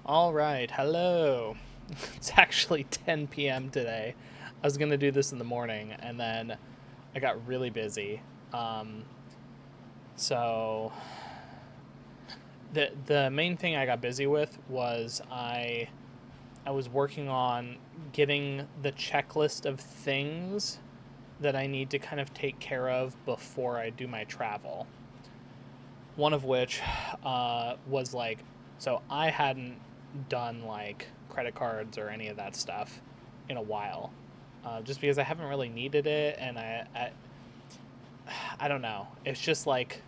All right, hello. It's actually 10 p.m. today. I was going to do this in the morning and then I got really busy. Um, so the main thing I got busy with was I was working on getting the checklist of things that I need to kind of take care of before I do my travel. One of which was like, so I hadn't done like credit cards or any of that stuff in a while, just because I haven't really needed it, and I don't know. It's just like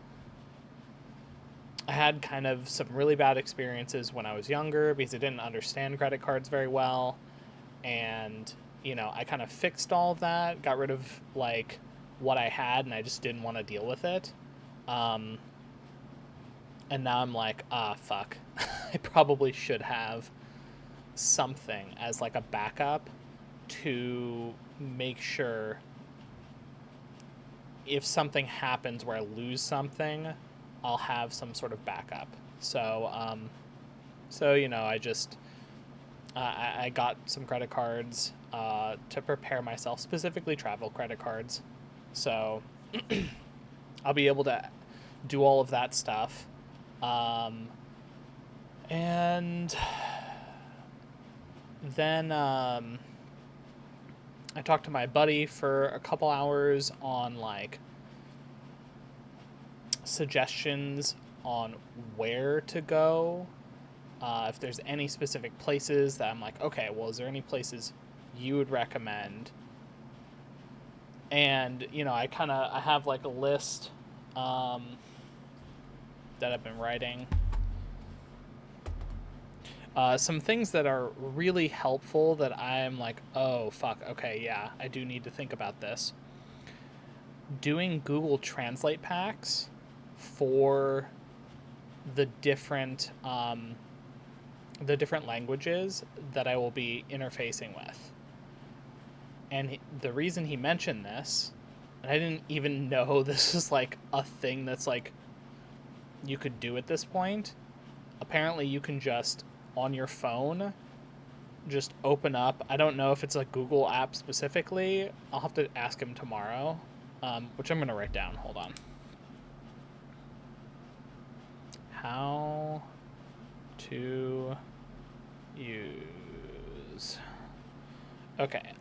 I had kind of some really bad experiences when I was younger because I didn't understand credit cards very well, and I kind of fixed all of that, got rid of like what I had, and I just didn't want to deal with it. Um, and now I'm like, fuck. I probably should have something as like a backup to make sure if something happens where I lose something, I'll have some sort of backup. So I just I got some credit cards to prepare myself, specifically travel credit cards. So I'll be able to do all of that stuff. Um, and then I talked to my buddy for a couple hours on like suggestions on where to go. If there's any specific places that I'm like, okay, well, is there any places you would recommend? And I have like a list um, that I've been writing. Some things that are really helpful that I'm like, oh fuck, okay, yeah, I do need to think about this. Doing Google Translate packs for the different languages that I will be interfacing with. And the reason he mentioned this, and I didn't even know this is like a thing that's like you could do at this point. Apparently, you can just on your phone just open up. I don't know if it's a Google app specifically. I'll have to ask him tomorrow, which I'm gonna write down. Hold on. How to use. Okay.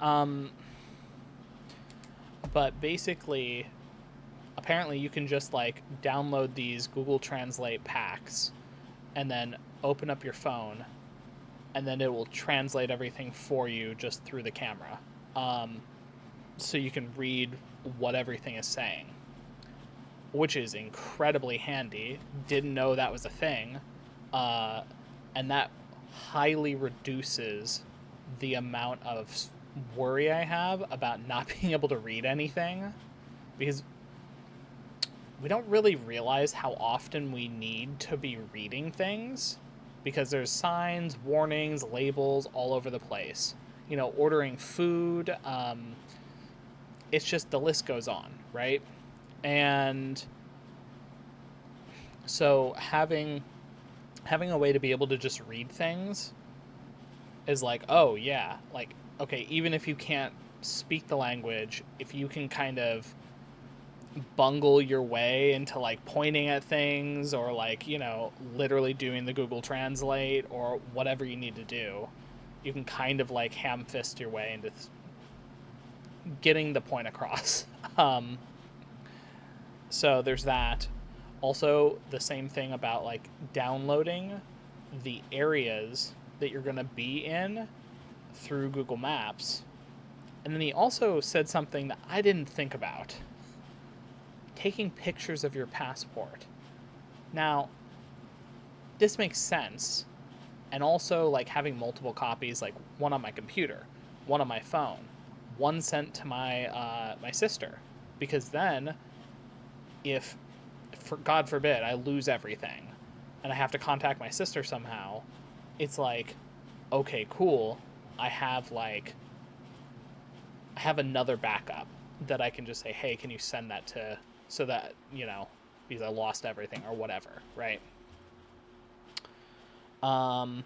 But basically, apparently you can just like download these Google Translate packs and then open up your phone, and then it will translate everything for you just through the camera. So you can read what everything is saying, which is incredibly handy. Didn't know that was a thing. And that highly reduces the amount of worry I have about not being able to read anything, because we don't really realize how often we need to be reading things because there's signs, warnings, labels all over the place. Ordering food, it's just the list goes on, right? And so having a way to be able to just read things is like, oh yeah, like okay, even if you can't speak the language, if you can kind of bungle your way into like pointing at things or like literally doing the Google Translate or whatever you need to do, you can kind of like ham fist your way into getting the point across. So there's that. Also, the same thing about like downloading the areas that you're going to be in through Google Maps. And then he also said something that I didn't think about: taking pictures of your passport. Now, this makes sense. And also, like, having multiple copies, like one on my computer, one on my phone, one sent to my sister. Because then, if, for God forbid, I lose everything and I have to contact my sister somehow, it's like, okay, cool. I have another backup that I can just say, hey, can you send that to, so that, because I lost everything or whatever, right? Um,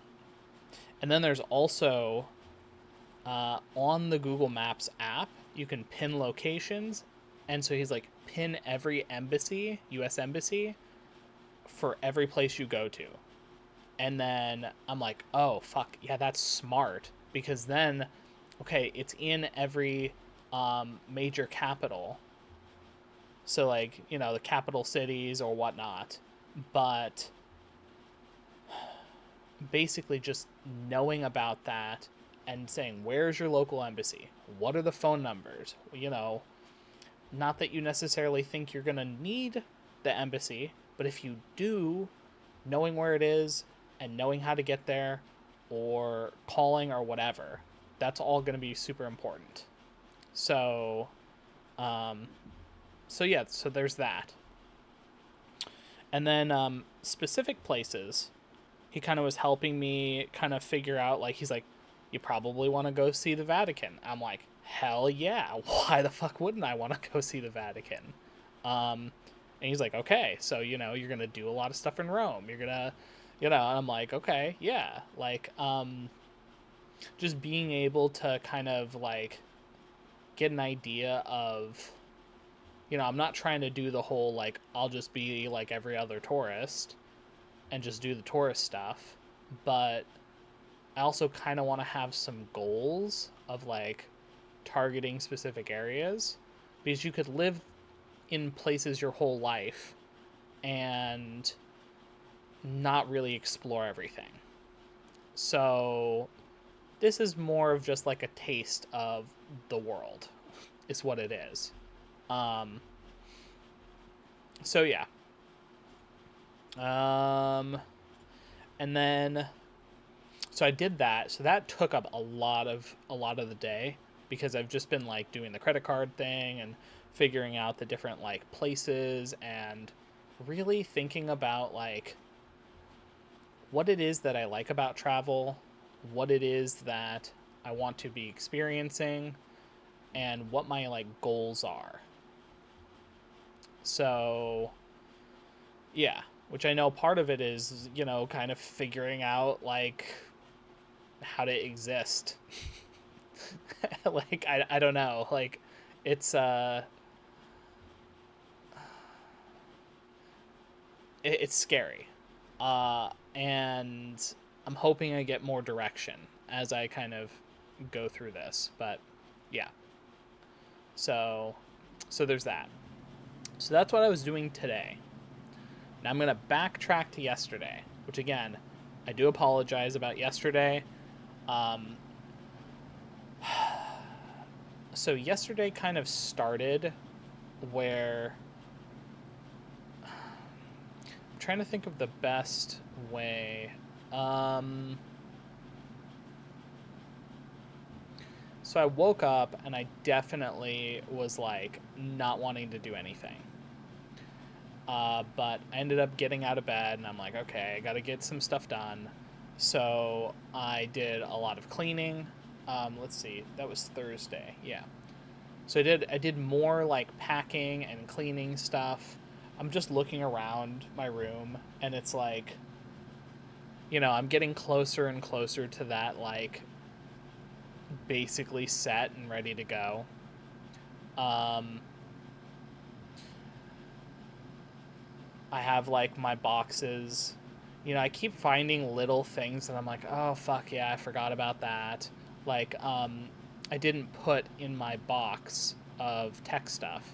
And then there's also on the Google Maps app, you can pin locations. And so he's like, pin every embassy, US embassy, for every place you go to. And then I'm like, oh, fuck. Yeah, that's smart. Because then, okay, it's in every major capital. So, like, the capital cities or whatnot. But basically, just knowing about that and saying, where's your local embassy? What are the phone numbers? Not that you necessarily think you're going to need the embassy, but if you do, knowing where it is and knowing how to get there or calling or whatever, that's all going to be super important. So, um, so there's that. And then specific places, he kind of was helping me kind of figure out, like, he's like, you probably want to go see the Vatican. I'm like, hell yeah. Why the fuck wouldn't I want to go see the Vatican? And he's like, okay, so, you're going to do a lot of stuff in Rome. You're going to, and I'm like, okay, yeah. Like, just being able to kind of, like, get an idea of, I'm not trying to do the whole, like, I'll just be like every other tourist and just do the tourist stuff. But I also kind of want to have some goals of, like, targeting specific areas, because you could live in places your whole life and not really explore everything. So this is more of just like a taste of the world, is what it is. Um, so yeah. And then so I did that. So that took up a lot of the day, because I've just been, like, doing the credit card thing and figuring out the different, like, places and really thinking about, like, what it is that I like about travel, what it is that I want to be experiencing, and what my, like, goals are. So yeah, which I know part of it is, kind of figuring out, like, how to exist. Like, I don't know, like, it's it's scary, and I'm hoping I get more direction as I kind of go through this. But yeah, so there's that. So that's what I was doing today. Now I'm gonna backtrack to yesterday, which, again, I do apologize about yesterday. um so yesterday kind of started where I'm trying to think of the best way. Um, so I woke up and I definitely was, like, not wanting to do anything. But I ended up getting out of bed and I'm like, okay, I got to get some stuff done. So I did a lot of cleaning. Let's see, that was Thursday. Yeah. So I did more, like, packing and cleaning stuff. I'm just looking around my room and it's like, I'm getting closer and closer to that, like, basically set and ready to go. Um, I have, like, my boxes. I keep finding little things that I'm like, oh, fuck yeah, I forgot about that. Like, I didn't put in my box of tech stuff.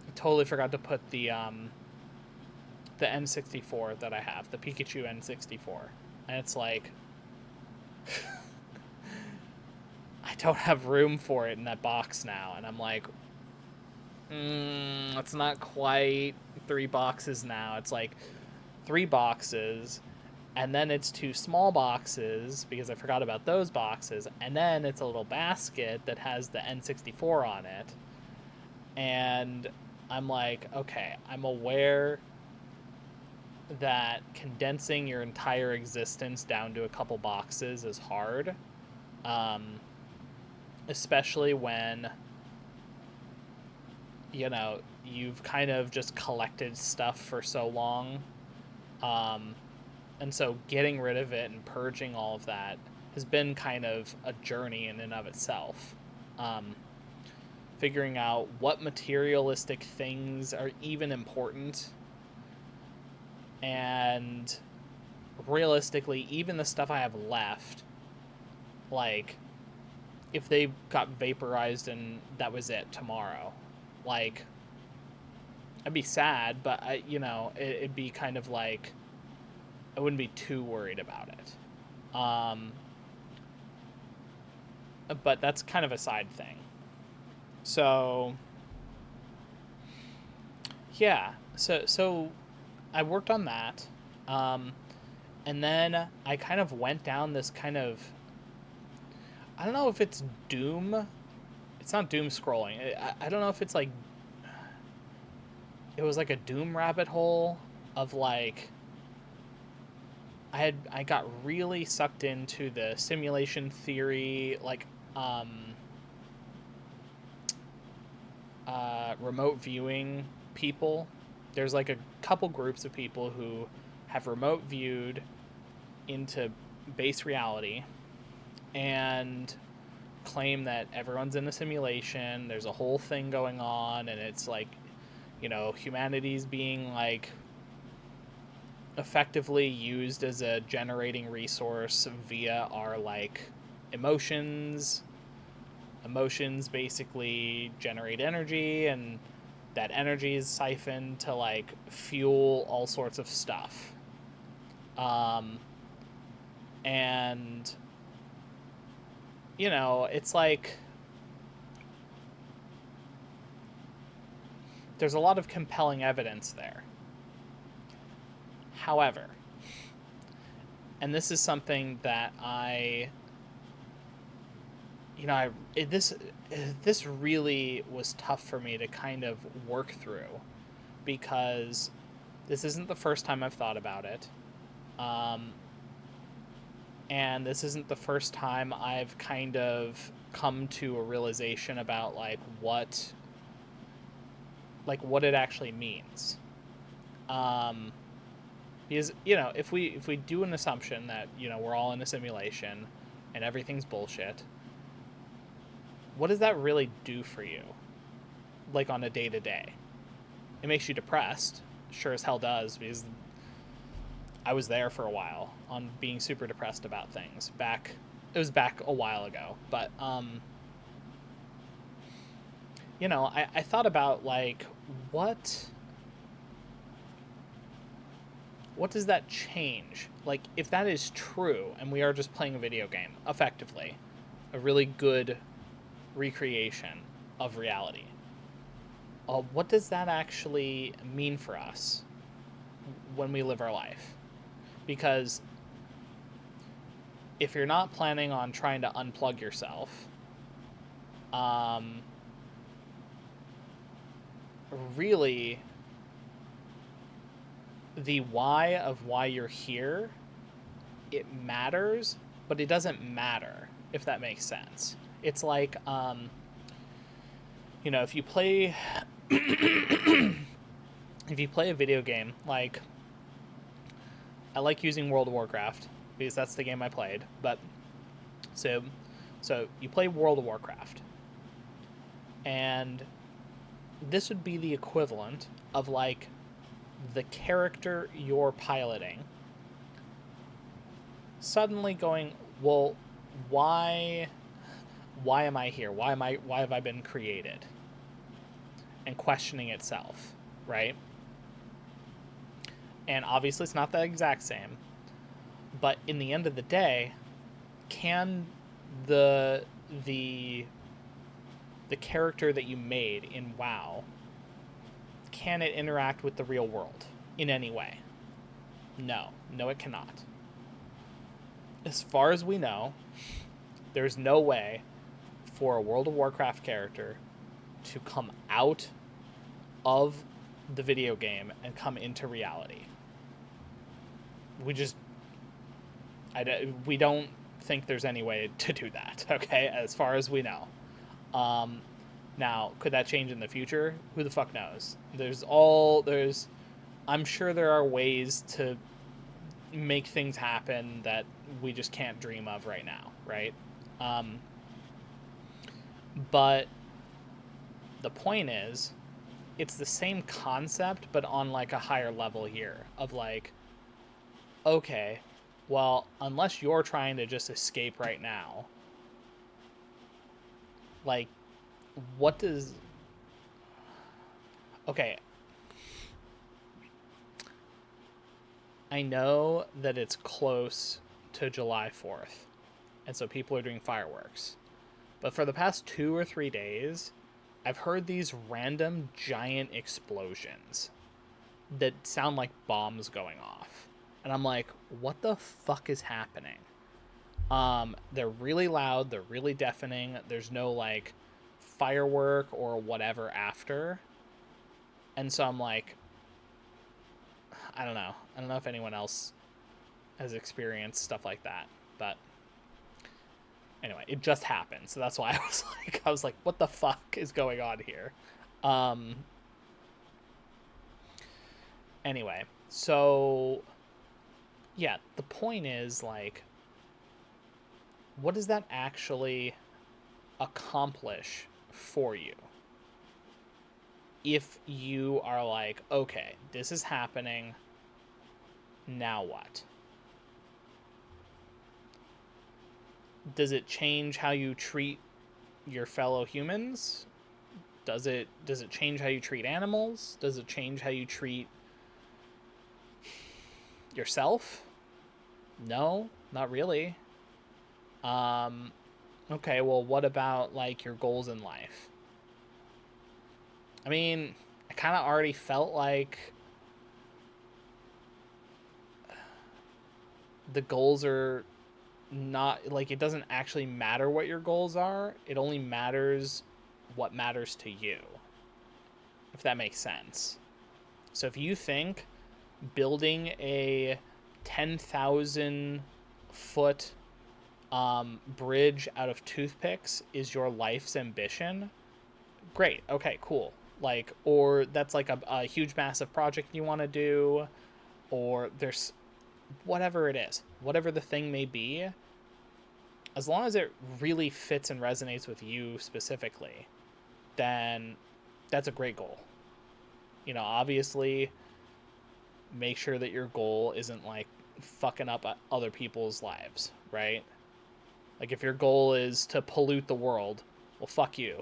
I totally forgot to put the N64 that I have, the Pikachu N64. And it's like, I don't have room for it in that box now. And I'm like, it's not quite 3 boxes now. It's like 3 boxes, and then it's 2 small boxes because I forgot about those boxes, and then it's a little basket that has the N64 on it. And I'm like, okay, I'm aware that condensing your entire existence down to a couple boxes is hard, um, especially when you've kind of just collected stuff for so long. Um, And so getting rid of it and purging all of that has been kind of a journey in and of itself. Um, Figuring out what materialistic things are even important, and realistically, even the stuff I have left, like, if they got vaporized and that was it tomorrow, like, I'd be sad, but it'd be kind of like I wouldn't be too worried about it. But that's kind of a side thing. So yeah, so I worked on that, um, and then I kind of went down this kind of, I don't know if it's doom. It's not doom scrolling. I don't know if it's like, it was like a doom rabbit hole of like, I got really sucked into the simulation theory, like um remote viewing people. There's like a couple groups of people who have remote viewed into base reality and claim that everyone's in a simulation. There's a whole thing going on, and it's like, humanity's being like effectively used as a generating resource via our like emotions. Emotions basically generate energy, and that energy is siphoned to like fuel all sorts of stuff. And it's like there's a lot of compelling evidence there. However, and this is something that this really was tough for me to kind of work through, because this isn't the first time I've thought about it. And this isn't the first time I've kind of come to a realization about what it actually means. Because if we do an assumption that we're all in a simulation and everything's bullshit, what does that really do for you, like on a day-to-day? It makes you depressed, sure as hell does, because I was there for a while on being super depressed about things. It was back a while ago, but I thought about like what does that change? Like, if that is true and we are just playing a video game, effectively, a really good recreation of reality, what does that actually mean for us when we live our life? Because if you're not planning on trying to unplug yourself, really, the why of why you're here, it matters, but it doesn't matter, if that makes sense. It's like, if you play if you play a video game, like, I like using World of Warcraft because that's the game I played, but so you play World of Warcraft, and this would be the equivalent of like the character you're piloting suddenly going, well, why am I here? Why have I been created? And questioning itself, right? And obviously it's not the exact same, but in the end of the day, can the character that you made in WoW, can it interact with the real world in any way? No, it cannot. As far as we know, there's no way for a World of Warcraft character to come out of the video game and come into reality. We don't think there's any way to do that, okay, as far as we know. Now, could that change in the future? Who the fuck knows? I'm sure there are ways to, make things happen that we just can't dream of right now, right? Um, but the point is, it's the same concept, but on like a higher level here of like, okay, well, unless you're trying to just escape right now, like, what does. Okay, I know that it's close to July 4th, and so people are doing fireworks. But for the past 2 or 3 days, I've heard these random giant explosions that sound like bombs going off. And I'm like, what the fuck is happening? They're really loud, they're really deafening. There's no like firework or whatever after. And so I'm like, I don't know. I don't know if anyone else has experienced stuff like that. But anyway, it just happened. So that's why I was like, what the fuck is going on here? Um anyway, so yeah, the point is like, what does that actually accomplish for you? If you are like, okay, this is happening, now what? Does it change how you treat your fellow humans? Does it change how you treat animals? Does it change how you treat yourself? No, not really. Um okay, well, what about like your goals in life? I mean, I kind of already felt like the goals are not like, it doesn't actually matter what your goals are. It only matters what matters to you, if that makes sense. So if you think building a 10,000 foot bridge out of toothpicks is your life's ambition, great. Okay, cool. Like, or that's like a huge, massive project you want to do, or there's whatever it is, whatever the thing may be, as long as it really fits and resonates with you specifically, then that's a great goal. Obviously, make sure that your goal isn't like fucking up other people's lives, right? Like if your goal is to pollute the world, well, fuck you,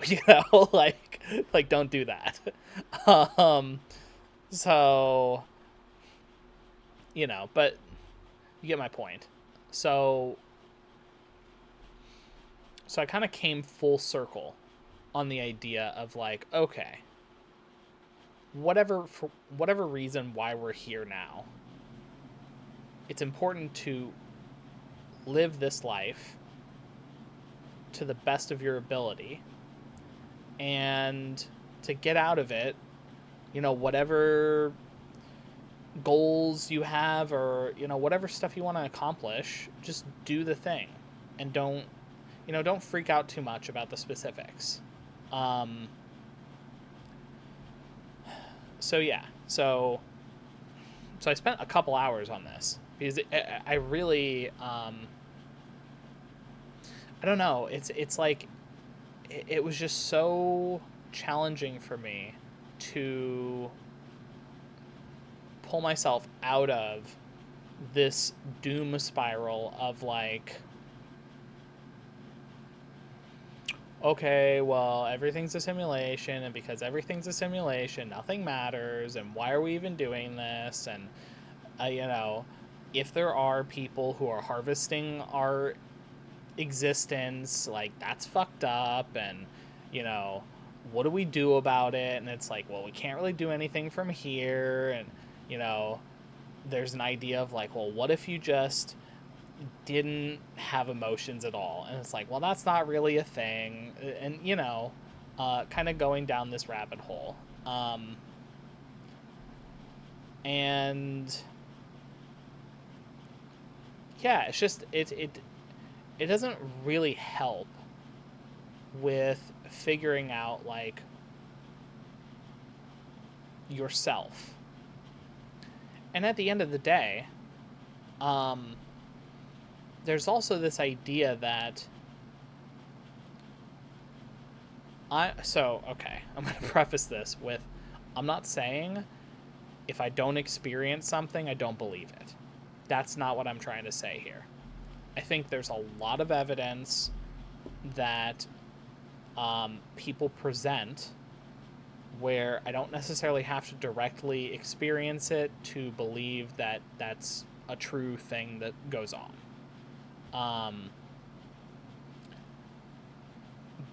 like don't do that. um, so but you get my point. So I kind of came full circle on the idea of like, okay, for whatever reason why we're here now, it's important to live this life to the best of your ability, and to get out of it, whatever goals you have, or whatever stuff you want to accomplish, just do the thing, and don't freak out too much about the specifics. um so yeah, so I spent a couple hours on this because I really I don't know, it's like it was just so challenging for me to pull myself out of this doom spiral of like, okay, well, everything's a simulation, and because everything's a simulation, nothing matters, and why are we even doing this? And if there are people who are harvesting our existence, like, that's fucked up, and you know what do we do about it? And it's like, well, we can't really do anything from here. And you know there's an idea of like, well, what if you just didn't have emotions at all? And it's like, well, that's not really a thing. And kind of going down this rabbit hole. And yeah, it's just it doesn't really help with figuring out like yourself. And at the end of the day, Um, there's also this idea that okay, I'm going to preface this with, I'm not saying if I don't experience something, I don't believe it. That's not what I'm trying to say here. I think there's a lot of evidence that people present where I don't necessarily have to directly experience it to believe that that's a true thing that goes on.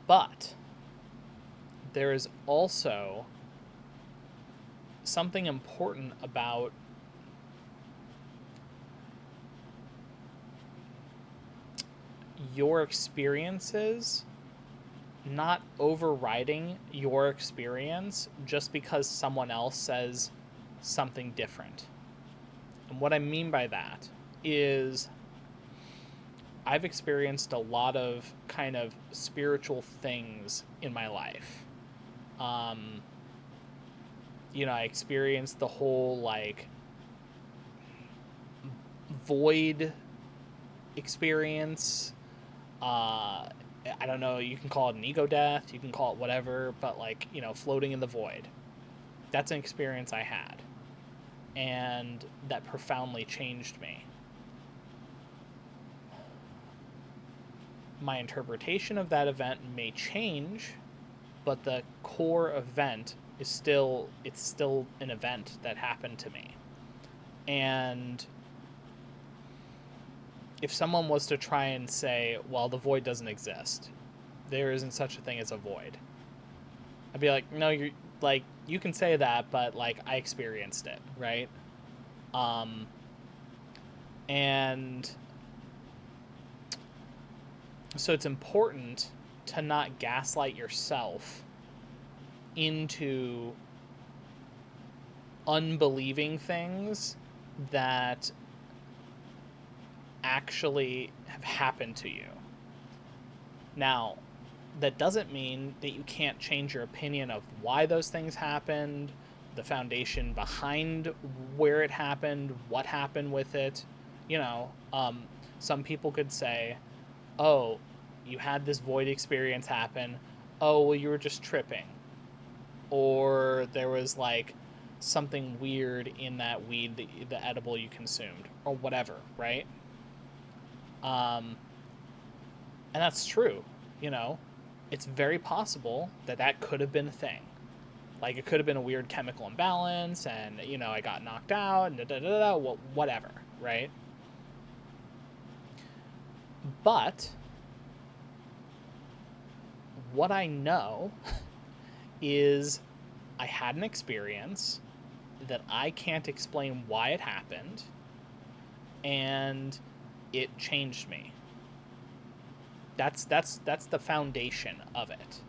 But there is also something important about your experiences not overriding your experience just because someone else says something different. And what I mean by that is I've experienced a lot of kind of spiritual things in my life. I experienced the whole like void experience. I don't know, you can call it an ego death, you can call it whatever, but like, floating in the void. That's an experience I had. And that profoundly changed me. My interpretation of that event may change, but the core event is still an event that happened to me. And if someone was to try and say, well, the void doesn't exist, there isn't such a thing as a void, I'd be like, no, you're like, you can say that, but like, I experienced it, right? And so it's important to not gaslight yourself into unbelieving things that actually have happened to you. Now, that doesn't mean that you can't change your opinion of why those things happened, the foundation behind where it happened, what happened with it. Some people could say, oh, you had this void experience happen. Oh, well, you were just tripping. Or there was like something weird in that weed, the edible you consumed, or whatever, right? And that's true, It's very possible that could have been a thing. Like, it could have been a weird chemical imbalance, and, I got knocked out, and whatever, right? But what I know is I had an experience that I can't explain why it happened, and it changed me. That's the foundation of it.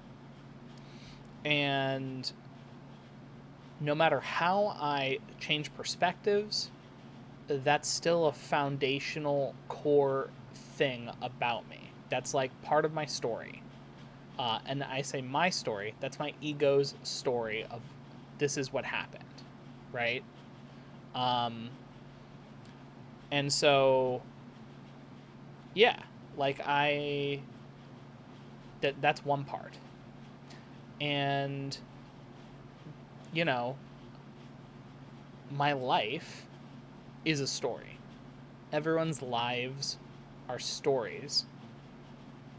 And no matter how I change perspectives, that's still a foundational core thing about me. That's like part of my story. And I say my story, that's my ego's story of this is what happened, right? And so, yeah, like that's one part. And, my life is a story. Everyone's lives are stories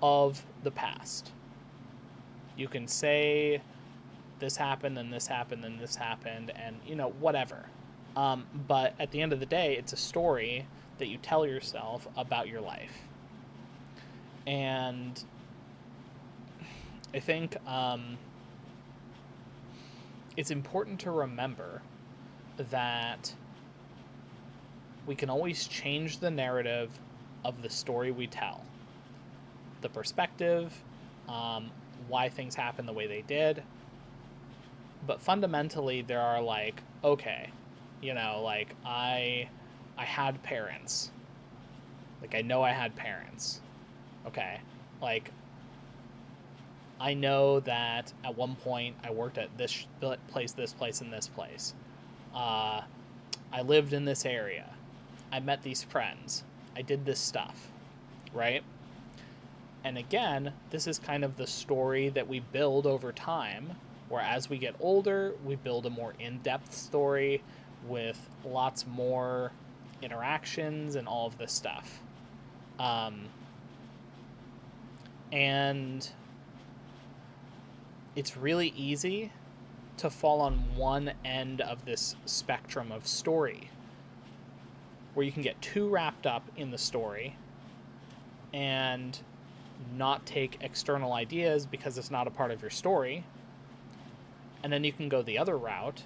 of the past. You can say this happened, and this happened, and this happened, and, whatever. But at the end of the day, it's a story that you tell yourself about your life. And I think it's important to remember that we can always change the narrative of the story we tell. The perspective, why things happen the way they did. But fundamentally, there are like, okay, like I had parents. Like, I know I had parents. Okay. Like, I know that at one point I worked at this place, and this place. I lived in this area. I met these friends. I did this stuff, right? And again, this is kind of the story that we build over time, where as we get older, we build a more in-depth story with lots more interactions and all of this stuff. And it's really easy to fall on one end of this spectrum of story, where you can get too wrapped up in the story and not take external ideas because it's not a part of your story. And then you can go the other route,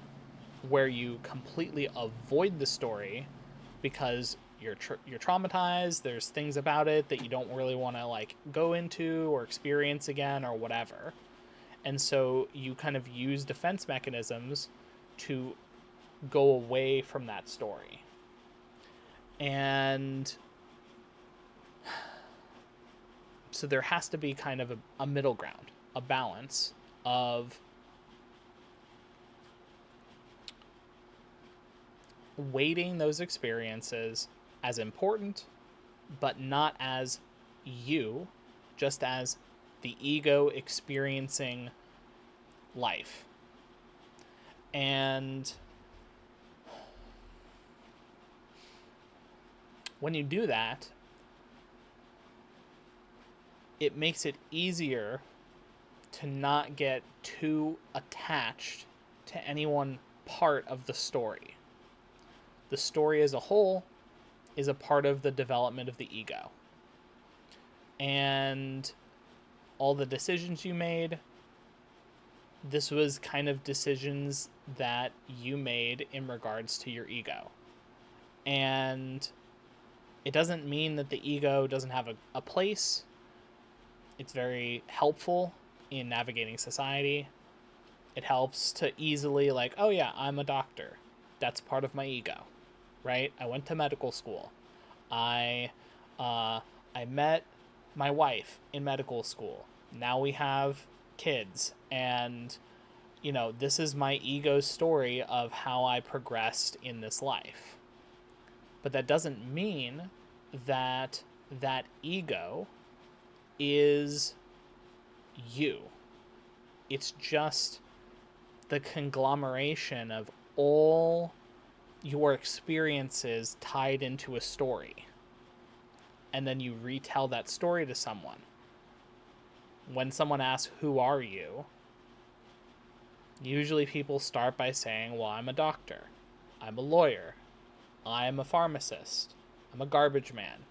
where you completely avoid the story because you're traumatized. There's things about it that you don't really want to like go into or experience again or whatever. And so you kind of use defense mechanisms to go away from that story. And so there has to be kind of a middle ground, a balance of weighting those experiences as important, but not as you, just as the ego experiencing life. And when you do that, it makes it easier to not get too attached to any one part of the story. The story as a whole is a part of the development of the ego. And all the decisions you made, this was kind of decisions that you made in regards to your ego. And it doesn't mean that the ego doesn't have a place. It's very helpful in navigating society. It helps to easily like, oh yeah, I'm a doctor. That's part of my ego, right? I went to medical school. I met my wife in medical school. Now we have kids, and you know, this is my ego's story of how I progressed in this life. But that doesn't mean that that ego is you. It's just the conglomeration of all your experiences tied into a story. And then you retell that story to someone. When someone asks, who are you? Usually people start by saying, well, I'm a doctor. I'm a lawyer. I'm a pharmacist. I'm a garbage man.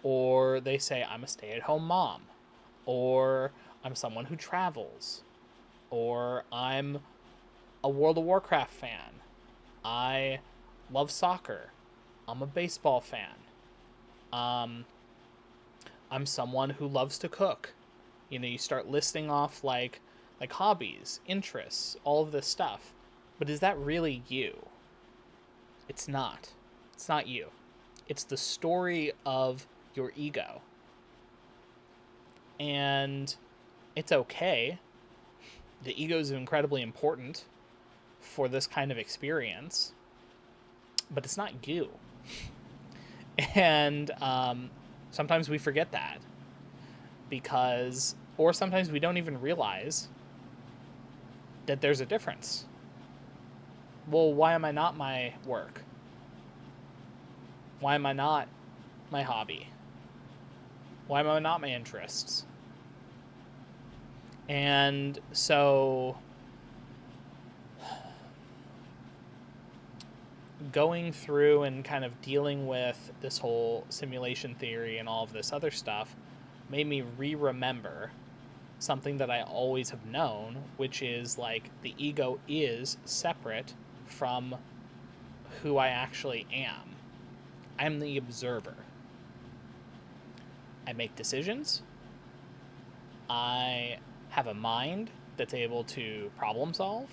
Or they say, I'm a stay-at-home mom. Or I'm someone who travels. Or I'm a World of Warcraft fan. I love soccer. I'm a baseball fan. I'm someone who loves to cook. You know, you start listing off like hobbies, interests, all of this stuff. But is that really you? It's not. It's not you. It's the story of your ego. And it's okay. The ego is incredibly important for this kind of experience, but it's not you. And sometimes we forget that or sometimes we don't even realize that there's a difference. Well, why am I not my work? Why am I not my hobby? Why am I not my interests? And so going through and kind of dealing with this whole simulation theory and all of this other stuff made me remember something that I always have known, which is like the ego is separate from who I actually am. I'm the observer. I make decisions. I have a mind that's able to problem solve.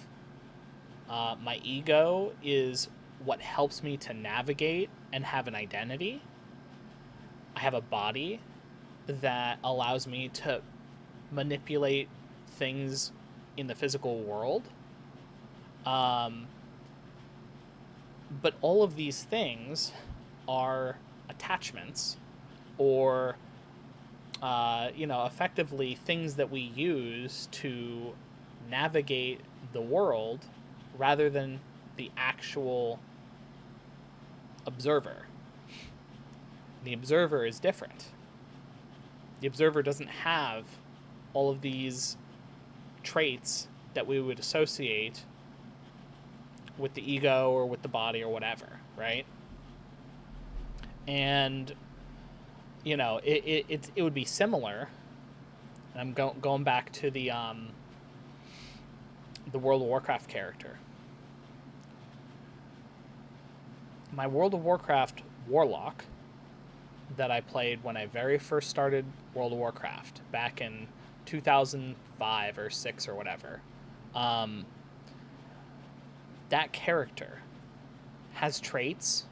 My ego is what helps me to navigate and have an identity. I have a body that allows me to manipulate things in the physical world. But all of these things are attachments, or effectively things that we use to navigate the world rather than the actual observer. The observer is different. The observer doesn't have all of these traits that we would associate with the ego or with the body or whatever, right? And it would be similar. And I'm going back to the World of Warcraft character. My World of Warcraft warlock that I played when I very first started World of Warcraft back in 2005 or 6 or whatever. That character has traits.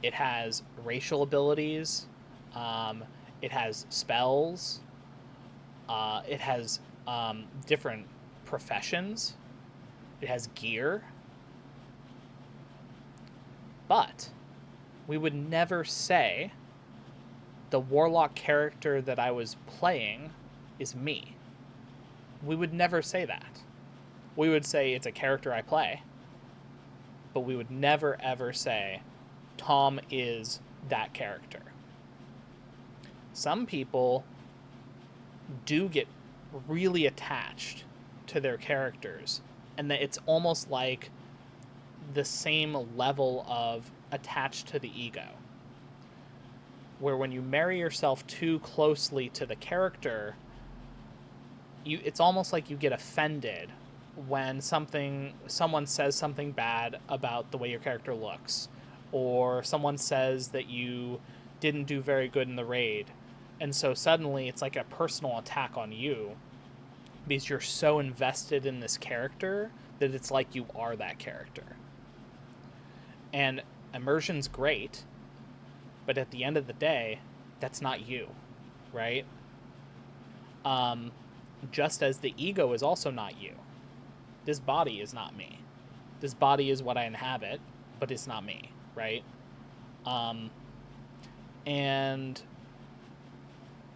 It has racial abilities. It has spells. It has different professions. It has gear. But we would never say the warlock character that I was playing is me. We would never say that. We would say it's a character I play, but we would never ever say Tom is that character. Some people do get really attached to their characters, and that it's almost like the same level of attached to the ego, where when you marry yourself too closely to the character, it's almost like you get offended when someone says something bad about the way your character looks, or someone says that you didn't do very good in the raid, and so suddenly it's like a personal attack on you because you're so invested in this character that it's like you are that character. And immersion's great, but at the end of the day, that's not you, right? Just as the ego is also not you. This body is not me. This body is what I inhabit, but it's not me, right? And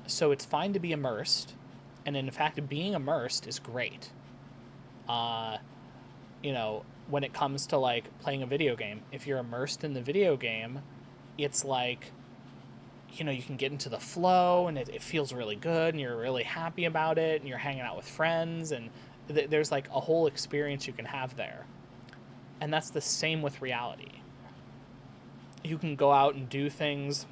so it's fine to be immersed, and in fact, being immersed is great. When it comes to like playing a video game, if you're immersed in the video game, it's like, you can get into the flow, and it feels really good, and you're really happy about it, and you're hanging out with friends, and there's like a whole experience you can have there. And that's the same with reality. You can go out and do things,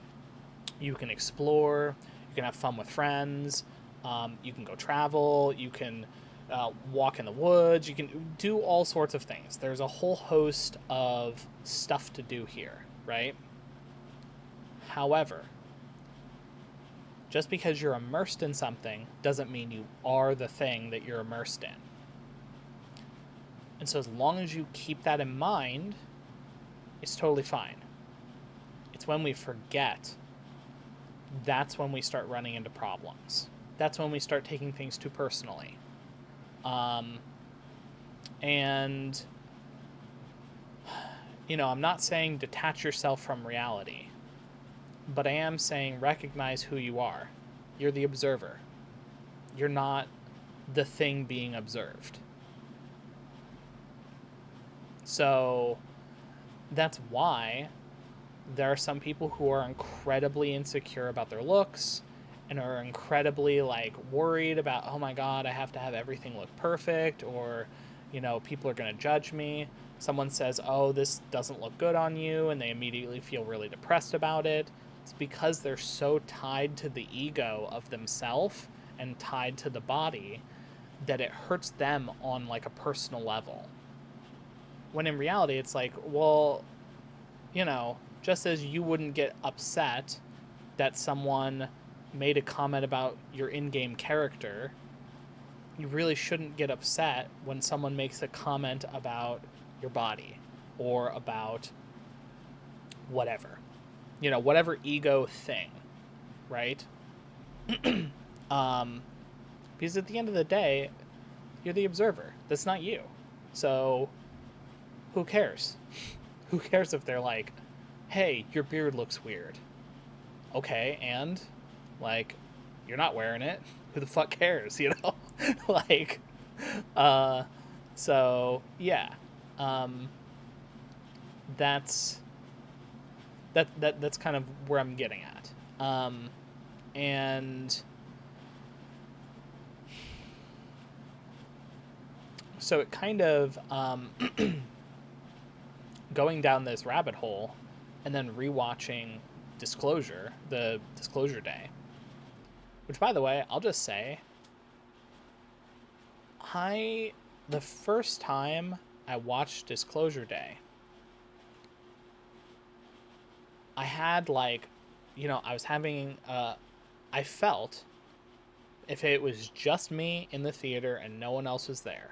you can explore, you can have fun with friends, you can go travel, you can walk in the woods, you can do all sorts of things. There's a whole host of stuff to do here, right? However, just because you're immersed in something doesn't mean you are the thing that you're immersed in. And so as long as you keep that in mind, it's totally fine. It's when we forget, that's when we start running into problems. That's when we start taking things too personally. I'm not saying detach yourself from reality, but I am saying recognize who you are. You're the observer. You're not the thing being observed. So that's why there are some people who are incredibly insecure about their looks and are incredibly worried about, oh my God, I have to have everything look perfect, or, people are going to judge me. Someone says, oh, this doesn't look good on you, and they immediately feel really depressed about it. It's because they're so tied to the ego of themselves and tied to the body that it hurts them on a personal level. When in reality, it's like, well, just as you wouldn't get upset that someone made a comment about your in-game character, you really shouldn't get upset when someone makes a comment about your body or about whatever. Whatever ego thing, right? Because at the end of the day, you're the observer. That's not you. So who cares? Who cares if they're like, hey, your beard looks weird. Okay, and like, you're not wearing it. Who the fuck cares, you know? like, uh, so yeah, um, that's that's kind of where I'm getting at. And so it kind of going down this rabbit hole, and then rewatching Disclosure, the Disclosure Day. Which, by the way, I'll just say, I the first time I watched Disclosure Day, I had like, I was having I felt if it was just me in the theater and no one else was there,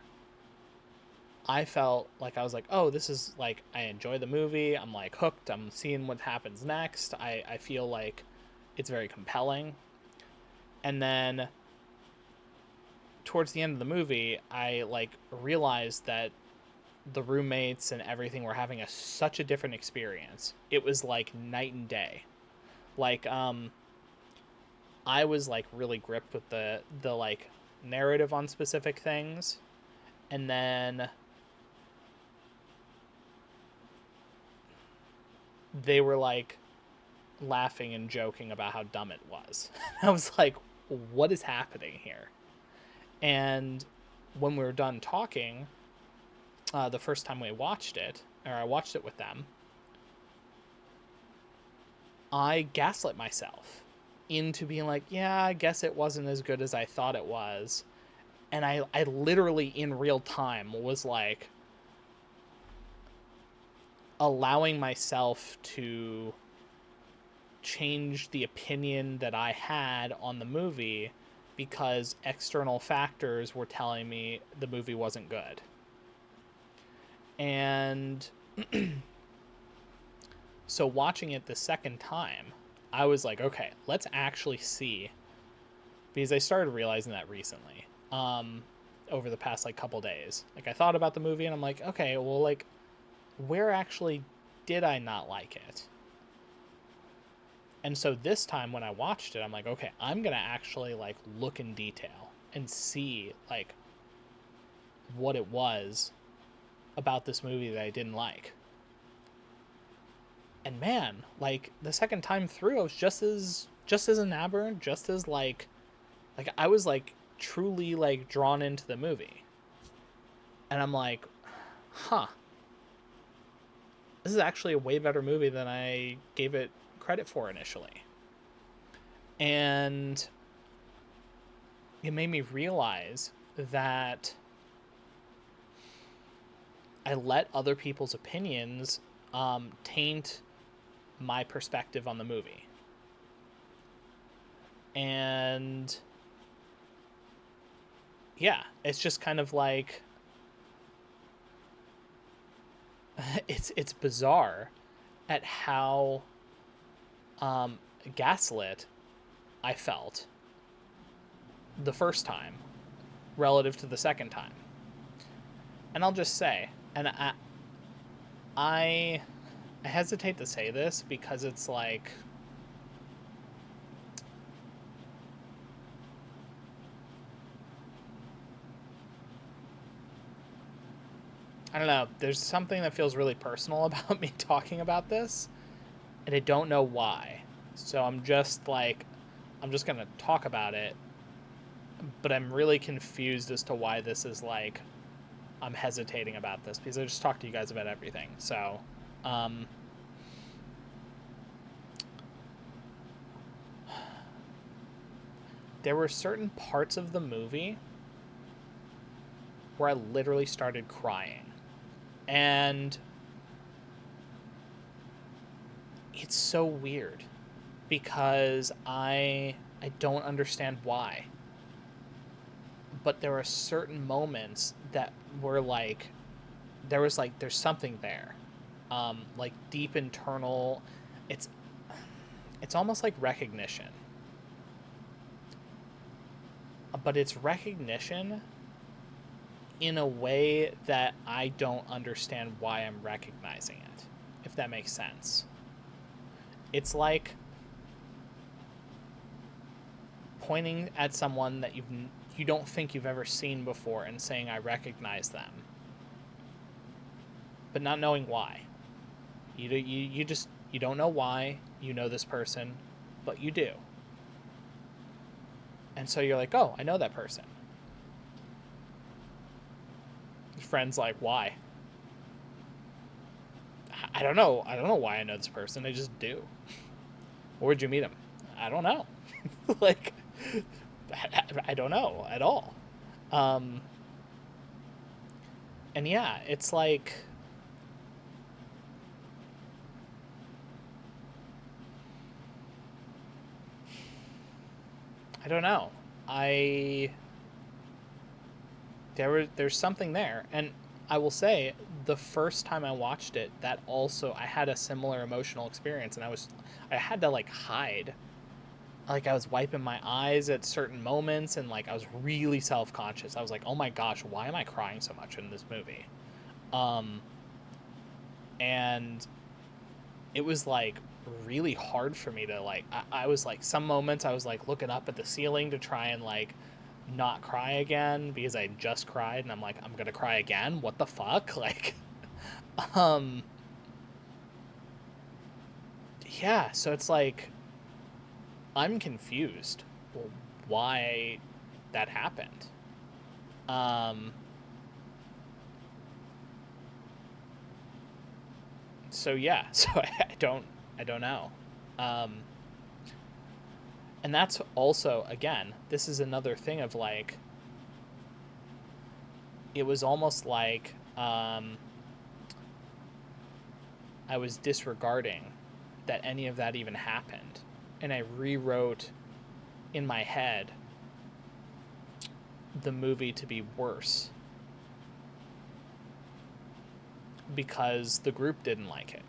I felt like I was like, oh, this is like, I enjoy the movie. I'm like hooked. I'm seeing what happens next. I feel like it's very compelling. And then towards the end of the movie, I like realized that the roommates and everything were having such a different experience. It was like night and day. Like, I was like really gripped with the like narrative on specific things, and then they were like laughing and joking about how dumb it was. I was like, what is happening here? And when we were done talking, the first time we watched it, or I watched it with them, I gaslit myself into being like, yeah, I guess it wasn't as good as I thought it was. And I literally in real time was like allowing myself to change the opinion that I had on the movie because external factors were telling me the movie wasn't good. And so watching it the second time, I was like, okay, let's actually see, because I started realizing that recently, over the past like couple days. Like I thought about the movie and I'm like, okay, well, like where actually did I not like it? And so this time when I watched it, I'm like, okay, I'm going to actually like look in detail and see like what it was about this movie that I didn't like. And man, like the second time through, I was just as enamored, just as like I was like truly like drawn into the movie. And I'm like, huh, this is actually a way better movie than I gave it credit for initially. And it made me realize that I let other people's opinions taint my perspective on the movie. And yeah, it's just kind of like it's bizarre at how gaslit I felt the first time relative to the second time. And I'll just say, and I hesitate to say this because it's like I don't know, there's something that feels really personal about me talking about this, and I don't know why. So I'm just like I'm just going to talk about it, but I'm really confused as to why this is like I'm hesitating about this because I just talked to you guys about everything. So, um, there were certain parts of the movie where I literally started crying. And it's so weird because I don't understand why. But there are certain moments that were like there's something there. Like deep internal, it's it's almost like recognition. But it's recognition in a way that I don't understand why I'm recognizing it, if that makes sense. It's like pointing at someone that you don't think you've ever seen before and saying I recognize them, but not knowing why. You just you don't know why you know this person, but you do. And so you're like, "Oh, I know that person." Your friend's like, "Why?" I don't know. I don't know why I know this person. I just do. Where'd you meet him? I don't know. Like, I don't know at all. Um, and yeah, it's like I don't know. I there's something there, and I will say the first time I watched it, that also I had a similar emotional experience, and I had to like hide, like I was wiping my eyes at certain moments, and like I was really self conscious. I was like, oh my gosh, why am I crying so much in this movie? Um, and it was like really hard for me to like I was like some moments I was like looking up at the ceiling to try and like not cry again because I just cried and I'm like I'm gonna cry again, what the fuck. Like um yeah, so it's like I'm confused why that happened. um so yeah, so I don't know. um and that's also, again, this is another thing of like it was almost like I was disregarding that any of that even happened. And I rewrote in my head the movie to be worse because the group didn't like it.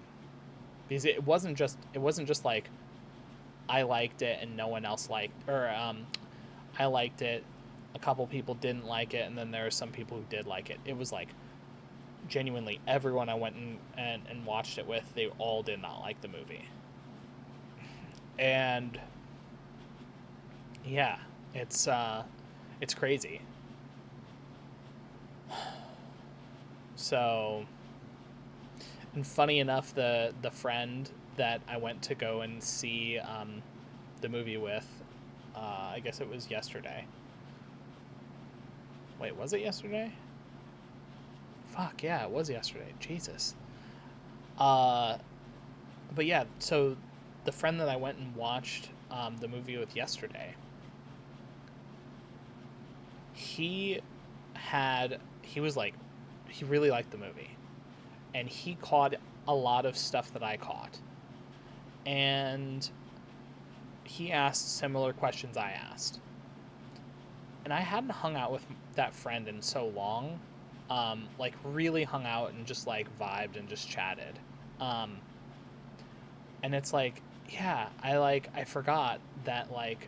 Because it wasn't just like I liked it and no one else liked, or I liked it, a couple people didn't like it, and then there are some people who did like it. It was like genuinely everyone I went and watched it with, they all did not like the movie. And yeah, it's crazy. So, and funny enough, the friend that I went to go and see the movie with, I guess it was yesterday. Wait, was it yesterday? Fuck yeah, it was yesterday. Jesus. Uh, but yeah, so the friend that I went and watched the movie with yesterday, he he was like, he really liked the movie, and he caught a lot of stuff that I caught, and he asked similar questions I asked. And I hadn't hung out with that friend in so long, like really hung out and just like vibed and just chatted. Um, and it's like, yeah, I forgot that like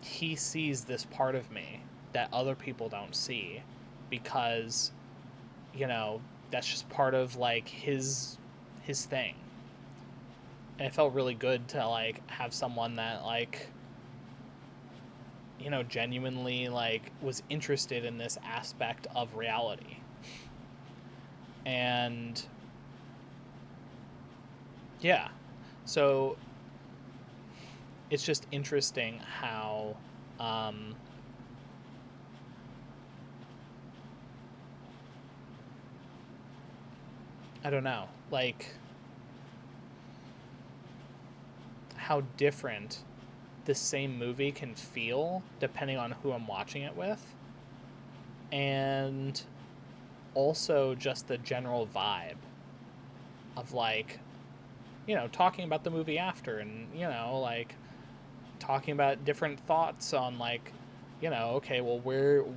he sees this part of me that other people don't see because, you know, that's just part of like his thing. And it felt really good to like have someone that like, you know, genuinely like was interested in this aspect of reality. And yeah, so it's just interesting how um I don't know, like how different the same movie can feel depending on who I'm watching it with, and also just the general vibe of like, you know, talking about the movie after, and you know, like talking about different thoughts on like, you know, okay, well,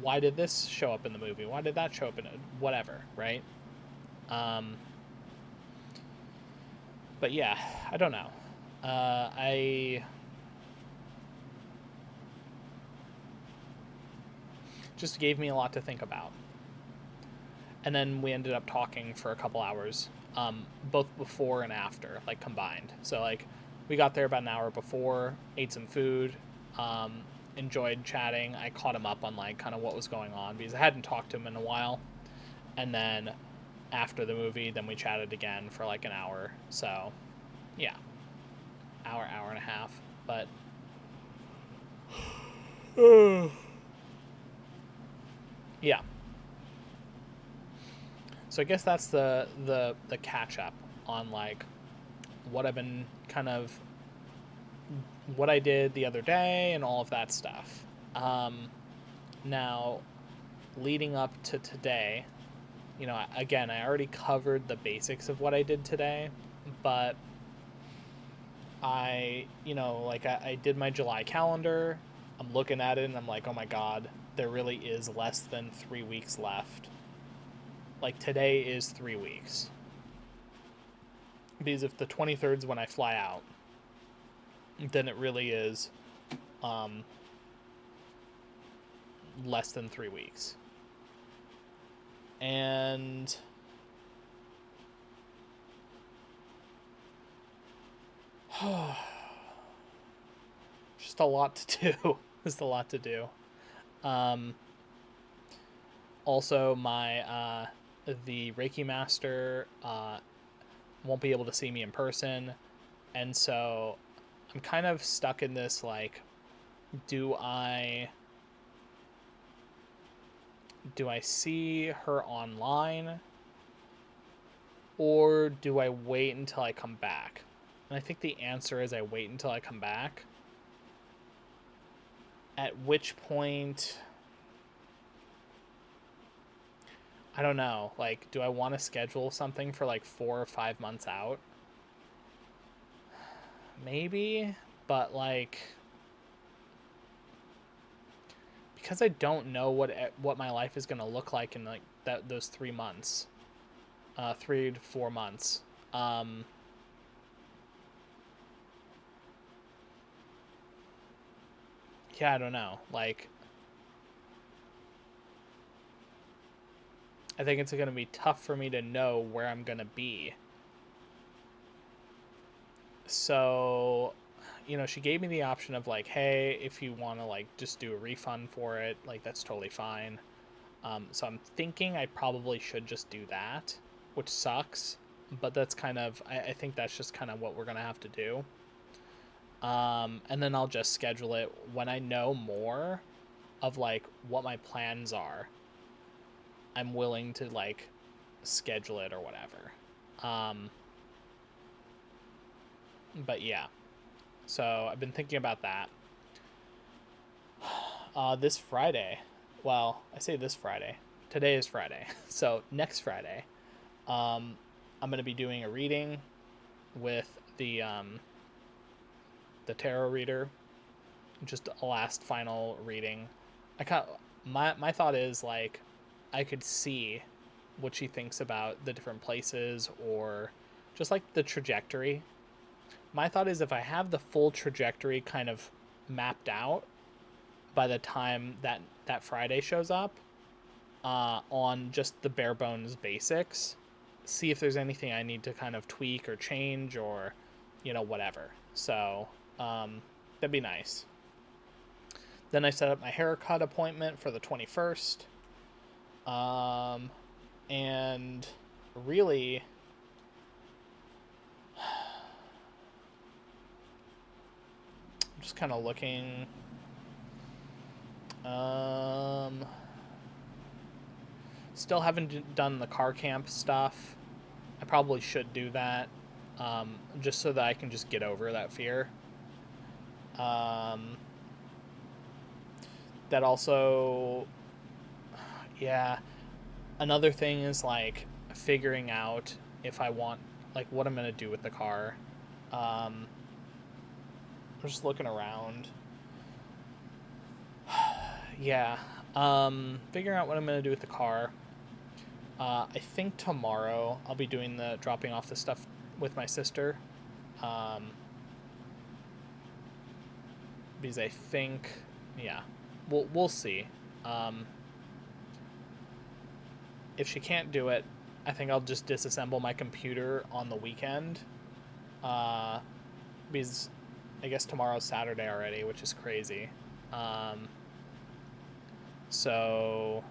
why did this show up in the movie, why did that show up in it, whatever, right? um but yeah, I don't know. I just gave me a lot to think about. And then we ended up talking for a couple hours both before and after, like combined. So like we got there about an hour before, ate some food, um, enjoyed chatting. I caught him up on like kind of what was going on because I hadn't talked to him in a while. And then after the movie, then we chatted again for like an hour. So yeah, hour and a half. But yeah. So I guess that's the catch up on like what I've been kind of what I did the other day and all of that stuff. Um, Now, leading up to today, again, I already covered the basics of what I did today, but I did my July calendar. I'm looking at it and I'm like, oh my God, there really is less than 3 weeks left. Like today is 3 weeks. Because if the 23rd is when I fly out, then it really is um, less than 3 weeks. And just a lot to do. Just a lot to do. Um, Also, the Reiki master won't be able to see me in person, and so I'm kind of stuck in this like, do I see her online, or do I wait until I come back? And I think the answer is I wait until I come back. At which point, I don't know, like, do I want to schedule something for like 4 or 5 months out? Maybe, but like, because I don't know what my life is gonna look like in like those 3 months, 3 to 4 months. Um, yeah, I don't know. Like, I think it's gonna be tough for me to know where I'm gonna be. So, she gave me the option of like, hey, if you want to like just do a refund for it, like that's totally fine. So I'm thinking I probably should just do that, which sucks, but that's kind of I think that's just kind of what we're gonna have to do. And then I'll just schedule it when I know more of like what my plans are. I'm willing to like schedule it or whatever. Um, but yeah, so I've been thinking about that. This Friday, well, I say this Friday. Today is Friday, so next Friday, um, I'm gonna be doing a reading with the tarot reader, just a last final reading. I kind my thought is like I could see what she thinks about the different places or just like the trajectory. My thought is if I have the full trajectory kind of mapped out by the time that Friday shows up, on just the bare bones basics, see if there's anything I need to kind of tweak or change or whatever. So that'd be nice. Then I set up my haircut appointment for the 21st. And really, I'm just kind of looking. Still haven't done the car camp stuff. I probably should do that, just so that I can just get over that fear. Um, that also, yeah. Another thing is like figuring out if I want, like, what I'm gonna do with the car. I'm just looking around. Yeah. Figuring out what I'm gonna do with the car. I think tomorrow I'll be doing the dropping off the stuff with my sister. Um, because I think, yeah, we'll see. Um, if she can't do it, I think I'll just disassemble my computer on the weekend. Uh, because I guess tomorrow's Saturday already, which is crazy. Um, so,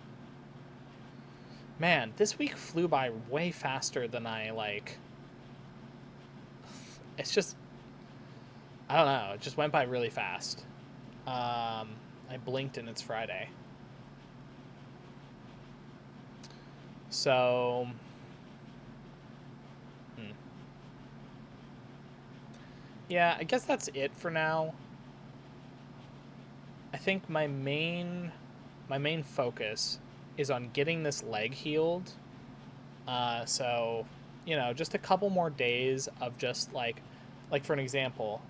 man, this week flew by way faster than I like. It's just, I don't know. It just went by really fast. I blinked and it's Friday. So, yeah, I guess that's it for now. I think my main focus is on getting this leg healed. So, just a couple more days of just like for an example,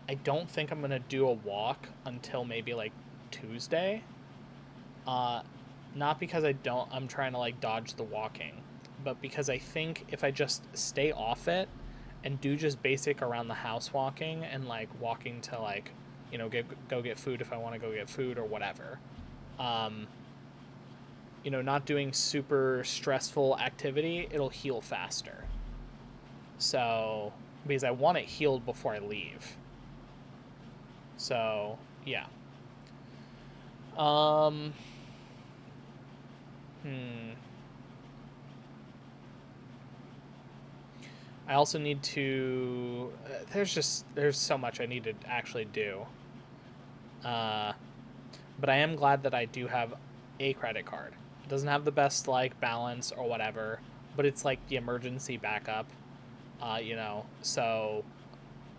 I don't think I'm gonna do a walk until maybe like Tuesday. Uh, Not because I'm trying to like dodge the walking, but because I think if I just stay off it and do just basic around the house walking and like walking to like, go get food if I want to go get food or whatever. Um, Not doing super stressful activity, it'll heal faster. So, because I want it healed before I leave. So, yeah. Um, hmm. I also need to. There's so much I need to actually do. Uh, but I am glad that I do have a credit card. It doesn't have the best like balance or whatever, but it's like the emergency backup. So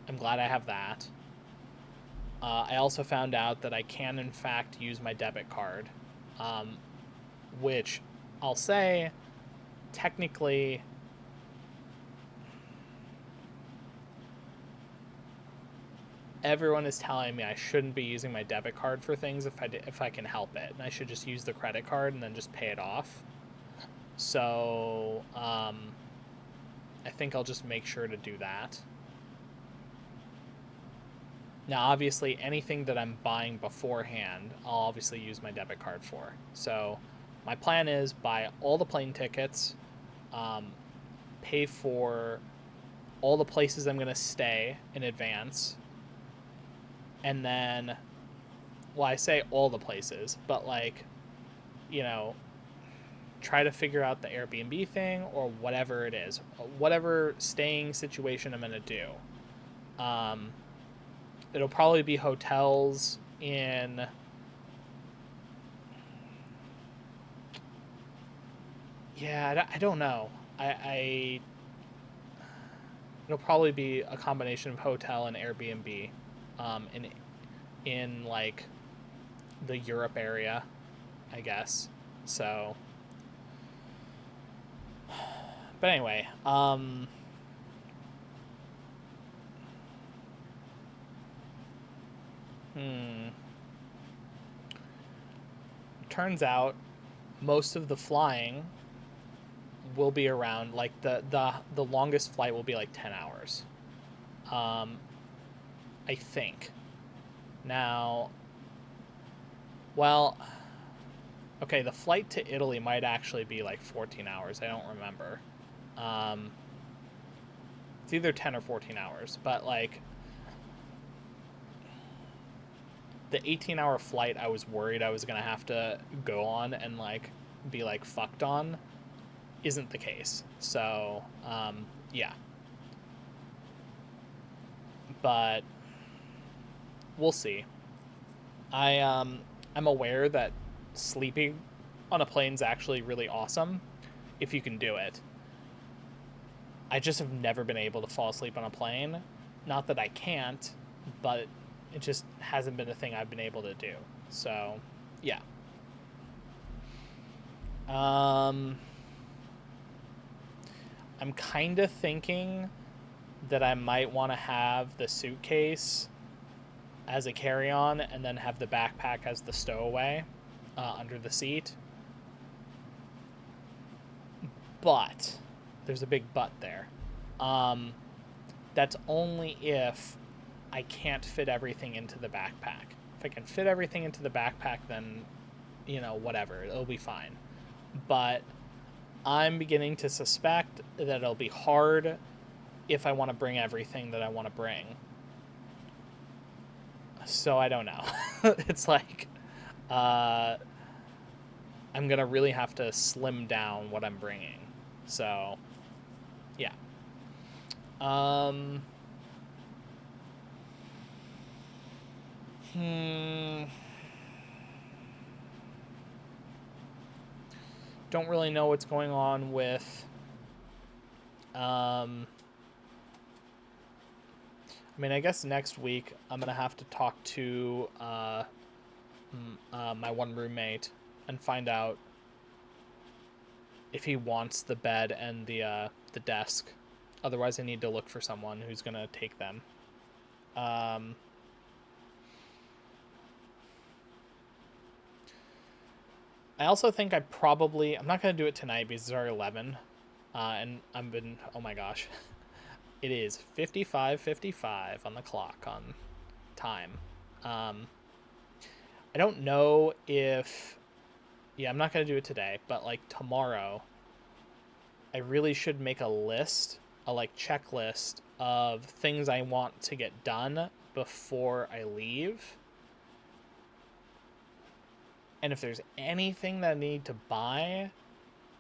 I'm glad I have that. I also found out that I can in fact use my debit card, um, which I'll say technically everyone is telling me I shouldn't be using my debit card for things if I can help it, and I should just use the credit card and then just pay it off. So I think I'll just make sure to do that. Now, obviously, anything that I'm buying beforehand, I'll obviously use my debit card for. So my plan is buy all the plane tickets, um, pay for all the places I'm going to stay in advance, and then, well, I say all the places, but like, you know, try to figure out the Airbnb thing or whatever it is, whatever staying situation I'm going to do. Um, it'll probably be hotels in, yeah, I don't know. I it'll probably be a combination of hotel and Airbnb, in like the Europe area, I guess. So, but anyway, hmm. Turns out most of the flying will be around like the longest flight will be like 10 hours. Um, I think. Now, well, okay, the flight to Italy might actually be like 14 hours. I don't remember. Um, it's either 10 or 14 hours, but like the 18-hour flight I was worried I was going to have to go on and like be like fucked on isn't the case. So, yeah. But we'll see. I'm aware that sleeping on a plane is actually really awesome if you can do it. I just have never been able to fall asleep on a plane. Not that I can't, but it just hasn't been a thing I've been able to do. So, yeah. Um, I'm kind of thinking that I might want to have the suitcase as a carry-on and then have the backpack as the stowaway under the seat. But there's a big but there. Um, that's only if I can't fit everything into the backpack. If I can fit everything into the backpack, then whatever, it'll be fine. But I'm beginning to suspect that it'll be hard if I want to bring everything that I want to bring. So I don't know. It's like, uh, I'm gonna really have to slim down what I'm bringing. So, yeah. Um. Hmm. Don't really know what's going on with. I mean, I guess next week I'm gonna have to talk to my one roommate and find out if he wants the bed and the desk. Otherwise, I need to look for someone who's gonna take them. Um, I also think I'm not gonna do it tonight because it's already 11, and I've been oh my gosh, it is 55:55 on the clock on time. Um, I don't know if I'm not gonna do it today, but like tomorrow, I really should make a list, a like checklist of things I want to get done before I leave. And if there's anything that I need to buy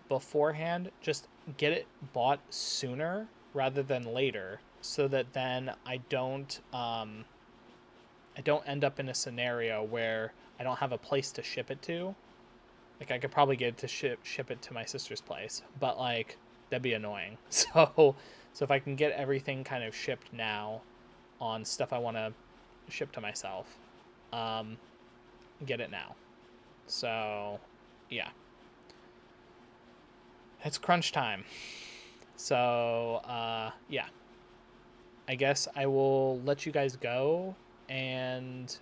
beforehand, just get it bought sooner rather than later, so that then I don't end up in a scenario where I don't have a place to ship it to. Like I could probably get it to ship it to my sister's place, but like that'd be annoying. So if I can get everything kind of shipped now on stuff I want to ship to myself, um, get it now. So yeah, it's crunch time. So yeah, I guess I will let you guys go. And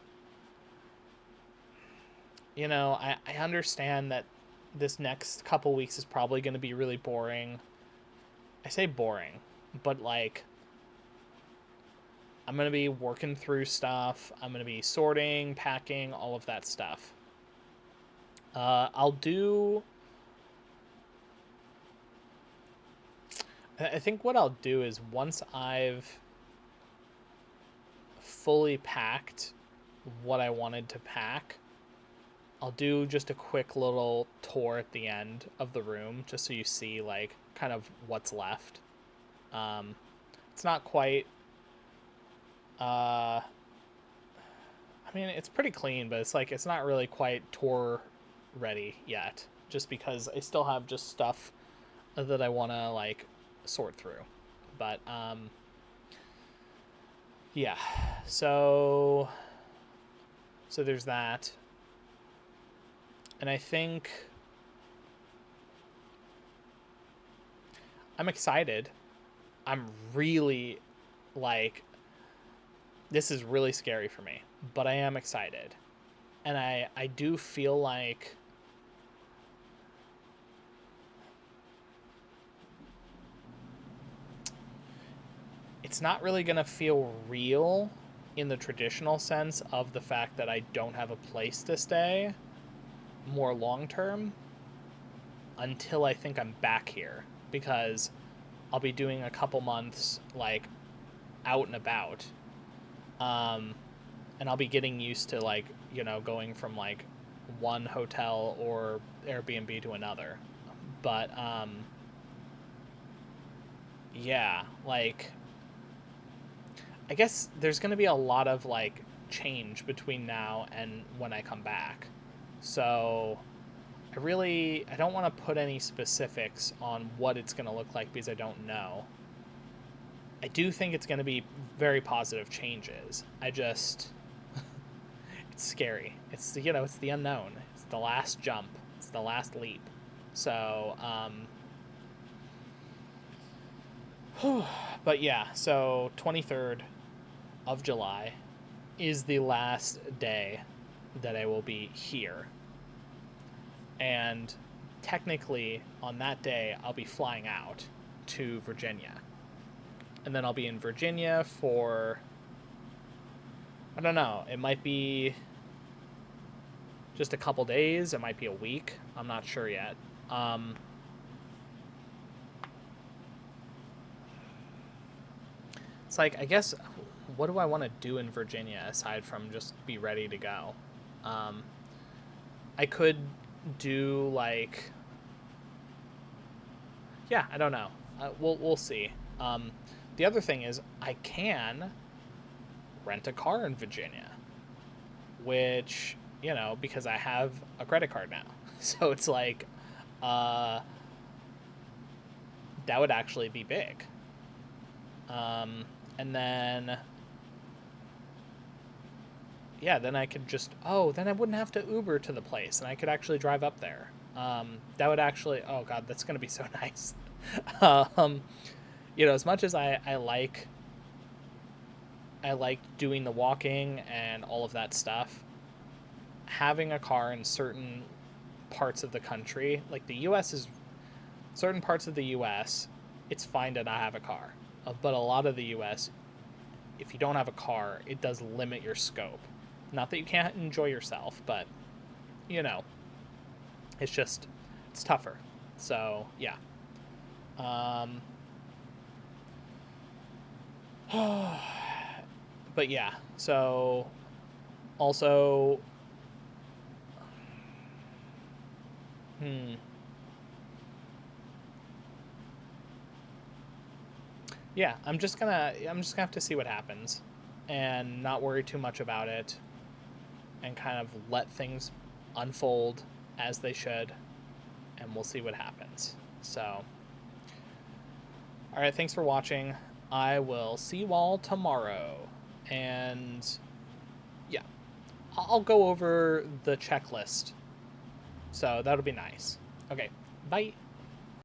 I understand that this next couple weeks is probably going to be really boring. I say boring, but like I'm going to be working through stuff. I'm going to be sorting, packing, all of that stuff. I'll do. I think what I'll do is once I've fully packed what I wanted to pack, I'll do just a quick little tour at the end of the room just so you see like kind of what's left. Um, it's not quite. Uh, I mean, it's pretty clean, but it's not really quite tour ready yet. Just because I still have just stuff that I want to like sort through. But yeah. So there's that. And I think I'm excited. I'm really like this is really scary for me, but I am excited. And I do feel like it's not really going to feel real in the traditional sense of the fact that I don't have a place to stay more long term until I think I'm back here, because I'll be doing a couple months like out and about. Um and I'll be getting used to like, going from like one hotel or Airbnb to another. But yeah, like I guess there's going to be a lot of like change between now and when I come back. So I don't want to put any specifics on what it's going to look like because I don't know. I do think it's going to be very positive changes. It's scary. It's the unknown. It's the last jump. It's the last leap. So, but yeah, so 23rd of July is the last day that I will be here. And technically, on that day, I'll be flying out to Virginia. And then I'll be in Virginia for, I don't know, it might be just a couple days. It might be a week. I'm not sure yet. it's like, I guess, what do I want to do in Virginia aside from just be ready to go? Um, I could do like, yeah, I don't know. We'll see. The other thing is I can rent a car in Virginia, which, because I have a credit card now. So it's like, uh, that would actually be big. And then, yeah, then I could just, then I wouldn't have to Uber to the place and I could actually drive up there. That would actually, oh God, that's going to be so nice. um, as much as I like doing the walking and all of that stuff, having a car in certain parts of the country, like the US is, certain parts of the US, it's fine to not have a car. But a lot of the US, if you don't have a car, it does limit your scope. Not that you can't enjoy yourself, but, it's just, it's tougher. So, yeah. But yeah, so also, yeah, I'm just gonna have to see what happens and not worry too much about it and kind of let things unfold as they should, and we'll see what happens. So, all right, thanks for watching. I will see you all tomorrow. And yeah, I'll go over the checklist. So that'll be nice. Okay, bye.